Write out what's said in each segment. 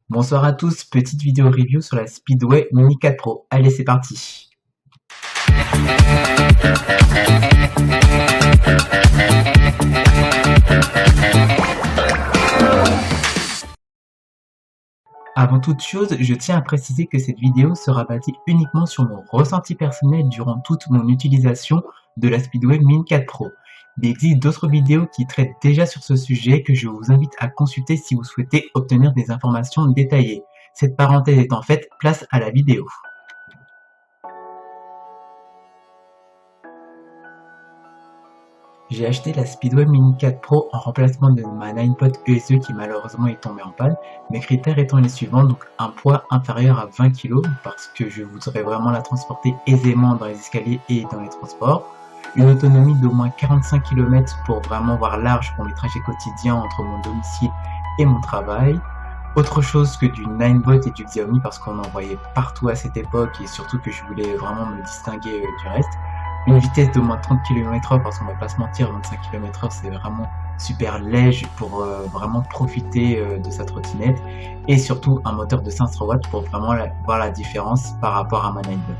Bonsoir à tous, petite vidéo review sur la Speedway Mini 4 Pro. Allez, c'est parti. Avant toute chose, je tiens à préciser que cette vidéo sera basée uniquement sur mon ressenti personnel durant toute mon utilisation de la Speedway Mini 4 Pro. Il existe d'autres vidéos qui traitent déjà sur ce sujet que je vous invite à consulter si vous souhaitez obtenir des informations détaillées. Cette parenthèse étant faite, place à la vidéo. J'ai acheté la Speedway Mini 4 Pro en remplacement de ma Ninebot ESE qui malheureusement est tombée en panne. Mes critères étant les suivants, donc un poids inférieur à 20 kg parce que je voudrais vraiment la transporter aisément dans les escaliers et dans les transports. Une autonomie d'au moins 45 km pour vraiment voir large pour mes trajets quotidiens entre mon domicile et mon travail. Autre chose que du Ninebot et du Xiaomi parce qu'on en voyait partout à cette époque et surtout que je voulais vraiment me distinguer du reste. Une vitesse d'au moins 30 km/h parce qu'on va pas se mentir, 25 km/h c'est vraiment super léger pour vraiment profiter de sa trottinette. Et surtout un moteur de 500 watts pour vraiment voir la différence par rapport à ma Ninebot.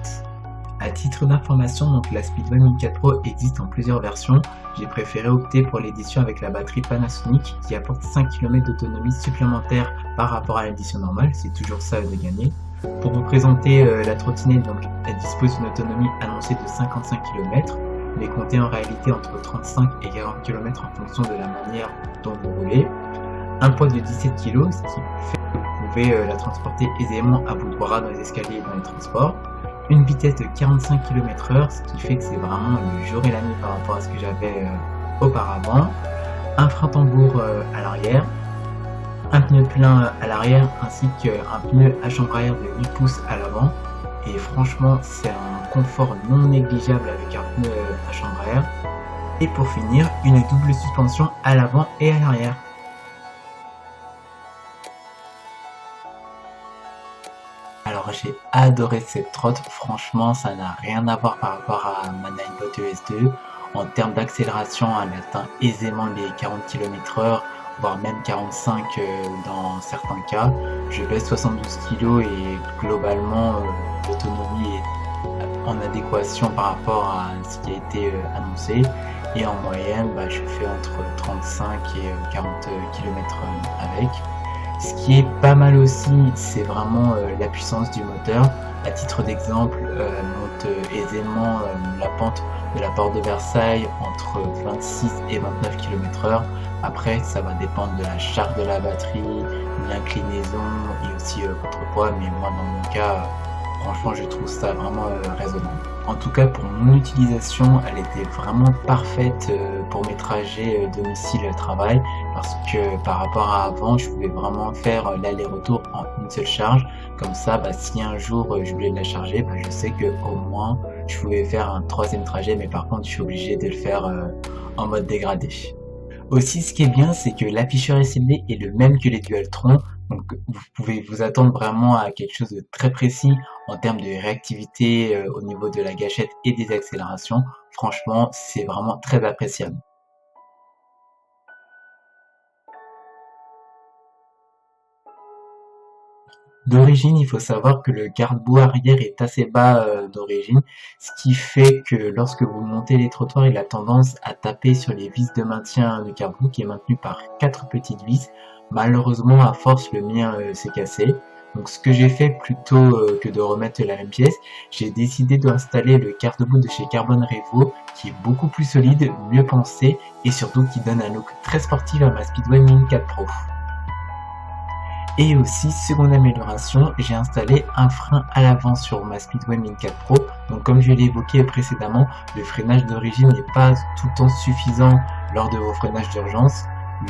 À titre d'information, donc la Speedway Mini 4 Pro existe en plusieurs versions. J'ai préféré opter pour l'édition avec la batterie Panasonic qui apporte 5 km d'autonomie supplémentaire par rapport à l'édition normale, c'est toujours ça de gagner. Pour vous présenter la trottinette, donc, elle dispose d'une autonomie annoncée de 55 km, mais comptée en réalité entre 35 et 40 km en fonction de la manière dont vous roulez. Un poids de 17 kg, ce qui fait que vous pouvez la transporter aisément à bout de bras dans les escaliers et dans les transports. Une vitesse de 45 km/h, ce qui fait que c'est vraiment le jour et la nuit par rapport à ce que j'avais auparavant. Un frein tambour à l'arrière, un pneu plein à l'arrière ainsi qu'un pneu à chambre à air de 8 pouces à l'avant. Et franchement, c'est un confort non négligeable avec un pneu à chambre à air. Et pour finir, une double suspension à l'avant et à l'arrière. Alors j'ai adoré cette trotte, franchement ça n'a rien à voir par rapport à ma Ninebot ES2. En termes d'accélération, elle atteint aisément les 40 km/h, voire même 45 dans certains cas. Je pèse 72 kg et globalement l'autonomie est en adéquation par rapport à ce qui a été annoncé. Et en moyenne, je fais entre 35 et 40 km avec. Ce qui est pas mal aussi, c'est vraiment la puissance du moteur. À titre d'exemple, monte aisément la pente de la porte de Versailles entre 26 et 29 km/h. Après, ça va dépendre de la charge de la batterie, l'inclinaison et aussi contrepoids. Mais moi, dans mon cas, franchement, je trouve ça vraiment raisonnable. En tout cas, pour mon utilisation, elle était vraiment parfaite pour mes trajets domicile-travail parce que par rapport à avant, je pouvais vraiment faire l'aller-retour en une seule charge. Comme ça, si un jour je voulais la charger, je sais que au moins je pouvais faire un troisième trajet, mais par contre, je suis obligé de le faire en mode dégradé. Aussi, ce qui est bien, c'est que l'afficheur LCD est le même que les Dualtron, donc vous pouvez vous attendre vraiment à quelque chose de très précis en termes de réactivité au niveau de la gâchette et des accélérations. Franchement, c'est vraiment très appréciable. D'origine, il faut savoir que le garde-boue arrière est assez bas d'origine, ce qui fait que lorsque vous montez les trottoirs, il a tendance à taper sur les vis de maintien du garde-boue qui est maintenu par 4 petites vis. Malheureusement, à force, le mien s'est cassé. Donc ce que j'ai fait, plutôt que de remettre la même pièce, j'ai décidé d'installer le garde-boue de chez Carbon Revo, qui est beaucoup plus solide, mieux pensé, et surtout qui donne un look très sportif à ma Speedway Mini 4 Pro. Et aussi, seconde amélioration, j'ai installé un frein à l'avant sur ma Speedway Mini 4 Pro. Donc comme je l'ai évoqué précédemment, le freinage d'origine n'est pas tout le temps suffisant lors de vos freinages d'urgence.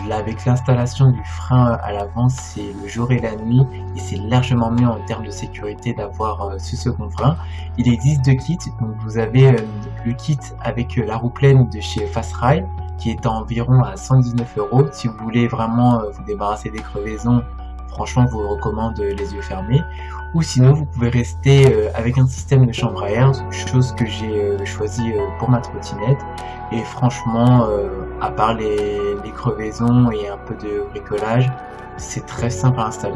Là, avec l'installation du frein à l'avant, c'est le jour et la nuit et c'est largement mieux en termes de sécurité d'avoir ce second frein. Il existe deux kits, donc vous avez le kit avec la roue pleine de chez Fastrail qui est environ à 119 €. Si vous voulez vraiment vous débarrasser des crevaisons, franchement, je vous recommande les yeux fermés. Ou sinon, vous pouvez rester avec un système de chambre à air, chose que j'ai choisi pour ma trottinette. Et franchement, à part les crevaisons et un peu de bricolage, c'est très simple à installer.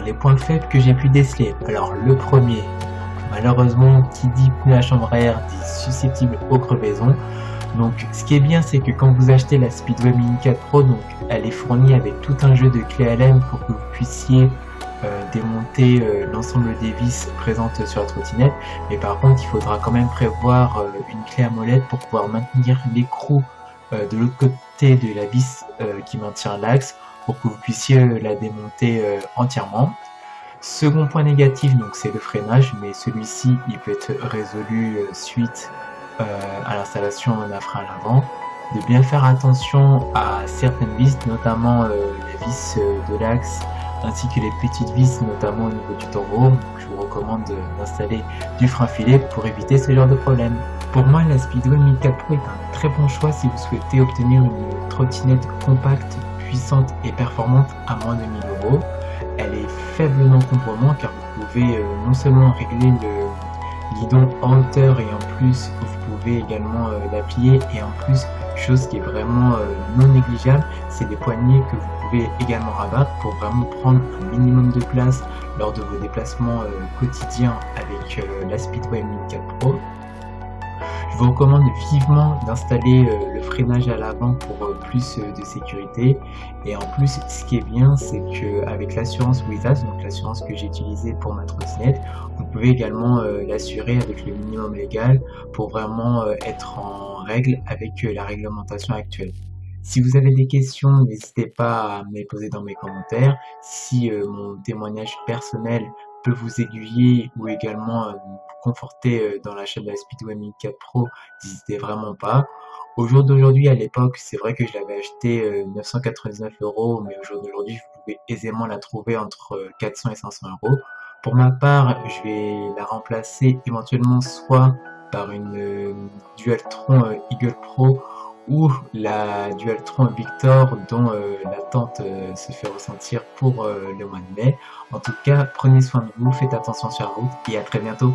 Alors les points faibles que j'ai pu déceler, alors le premier, malheureusement qui dit pneu à chambre à air dit susceptible aux crevaisons. Donc ce qui est bien, c'est que quand vous achetez la Speedway Mini 4 Pro, donc elle est fournie avec tout un jeu de clés Allen pour que vous puissiez démonter l'ensemble des vis présentes sur la trottinette. Mais par contre, il faudra quand même prévoir une clé à molette pour pouvoir maintenir l'écrou de l'autre côté de la vis qui maintient l'axe pour que vous puissiez la démonter entièrement. Second point négatif, donc c'est le freinage, mais celui-ci il peut être résolu suite à l'installation d'un frein à l'avant. De bien faire attention à certaines vis, notamment les vis de l'axe ainsi que les petites vis, notamment au niveau du taureau. Donc, je vous recommande d'installer du frein filet pour éviter ce genre de problème. Pour moi, la Speedway Mini 4 Pro est un très bon choix si vous souhaitez obtenir une trottinette compacte, puissante et performante à moins de 1000 €. Elle est faiblement encombrement car vous pouvez non seulement régler le guidon en hauteur et en plus vous pouvez également la plier, et en plus, chose qui est vraiment non négligeable, c'est des poignées que vous pouvez également rabattre pour vraiment prendre un minimum de place lors de vos déplacements quotidiens avec la Speedway Mini 4 Pro. Je vous recommande vivement d'installer le freinage à l'avant pour plus de sécurité. Et en plus, ce qui est bien, c'est qu'avec l'assurance Wizaz, donc l'assurance que j'ai utilisée pour ma trottinette, vous pouvez également l'assurer avec le minimum légal pour vraiment être en règle avec la réglementation actuelle. Si vous avez des questions, n'hésitez pas à me les poser dans mes commentaires. Si mon témoignage personnel peut vous aiguiller ou également vous conforter dans l'achat de la Speedway Mini 4 Pro, n'hésitez vraiment pas. Au jour d'aujourd'hui, à l'époque, c'est vrai que je l'avais acheté 999 €, mais au jour d'aujourd'hui, vous pouvez aisément la trouver entre 400 et 500 €. Pour ma part, je vais la remplacer éventuellement soit par une Dualtron Eagle Pro ou la Dualtron Victor dont l'attente se fait ressentir pour le mois de mai. En tout cas, prenez soin de vous, faites attention sur la route et à très bientôt.